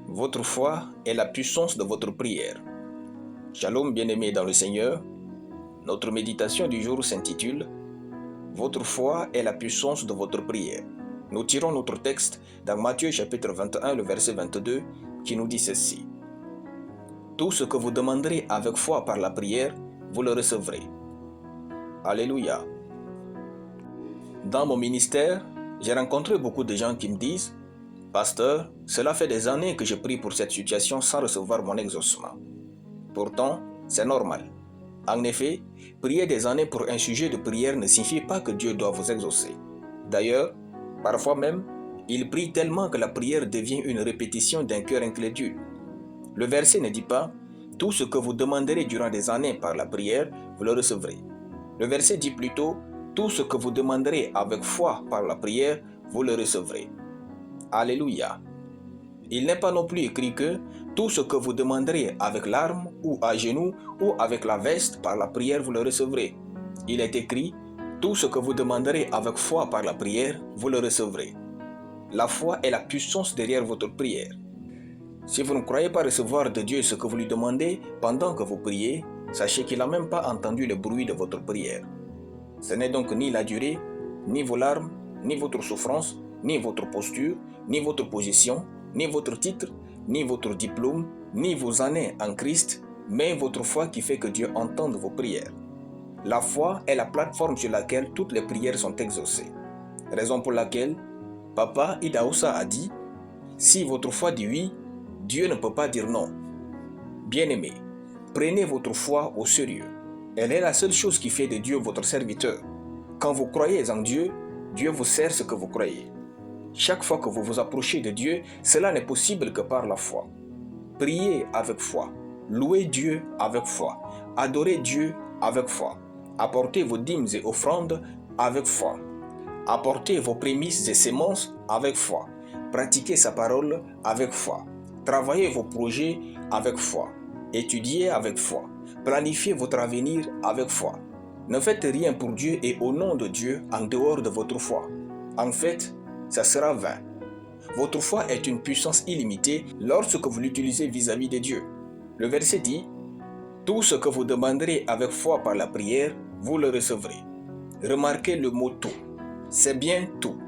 Votre foi est la puissance de votre prière. Shalom bien-aimés dans le Seigneur. Notre méditation du jour s'intitule « Votre foi est la puissance de votre prière ». Nous tirons notre texte dans Matthieu chapitre 21, le verset 22, qui nous dit ceci. « Tout ce que vous demanderez avec foi par la prière, vous le recevrez. » Alléluia. Dans mon ministère, j'ai rencontré beaucoup de gens qui me disent « Pasteur, cela fait des années que je prie pour cette situation sans recevoir mon exaucement. » Pourtant, c'est normal. En effet, prier des années pour un sujet de prière ne signifie pas que Dieu doit vous exaucer. D'ailleurs, parfois même, il prie tellement que la prière devient une répétition d'un cœur incrédule. Le verset ne dit pas « Tout ce que vous demanderez durant des années par la prière, vous le recevrez ». Le verset dit plutôt « Tout ce que vous demanderez avec foi par la prière, vous le recevrez ». Alléluia. Il n'est pas non plus écrit que tout ce que vous demanderez avec l'arme ou à genoux ou avec la veste par la prière, vous le recevrez. Il est écrit tout ce que vous demanderez avec foi par la prière, vous le recevrez. La foi est la puissance derrière votre prière. Si vous ne croyez pas recevoir de Dieu ce que vous lui demandez pendant que vous priez, sachez qu'il n'a même pas entendu le bruit de votre prière. Ce n'est donc ni la durée, ni vos larmes, ni votre souffrance, ni votre posture, ni votre position, ni votre titre, ni votre diplôme, ni vos années en Christ, mais votre foi qui fait que Dieu entende vos prières. La foi est la plateforme sur laquelle toutes les prières sont exaucées. Raison pour laquelle Papa Idaoussa a dit « Si votre foi dit oui, Dieu ne peut pas dire non. » Bien-aimés, prenez votre foi au sérieux. Elle est la seule chose qui fait de Dieu votre serviteur. Quand vous croyez en Dieu, Dieu vous sert ce que vous croyez. Chaque fois que vous vous approchez de Dieu, cela n'est possible que par la foi. Priez avec foi, louez Dieu avec foi, adorez Dieu avec foi, apportez vos dîmes et offrandes avec foi, apportez vos prémices et semences avec foi, pratiquez sa parole avec foi, travaillez vos projets avec foi, étudiez avec foi, planifiez votre avenir avec foi. Ne faites rien pour Dieu et au nom de Dieu en dehors de votre foi. En fait, ça sera vain. Votre foi est une puissance illimitée lorsque vous l'utilisez vis-à-vis de Dieu. Le verset dit « Tout ce que vous demanderez avec foi par la prière, vous le recevrez. » Remarquez le mot « tout ». C'est bien tout.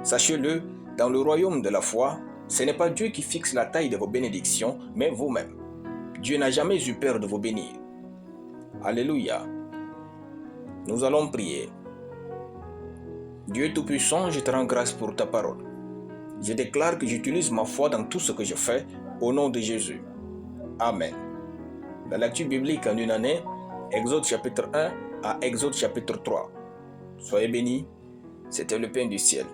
Sachez-le, dans le royaume de la foi, ce n'est pas Dieu qui fixe la taille de vos bénédictions, mais vous-même. Dieu n'a jamais eu peur de vous bénir. Alléluia. Nous allons prier. Dieu Tout-Puissant, je te rends grâce pour ta parole. Je déclare que j'utilise ma foi dans tout ce que je fais, au nom de Jésus. Amen. La lecture biblique en une année, Exode chapitre 1 à Exode chapitre 3. Soyez bénis, c'était le pain du ciel.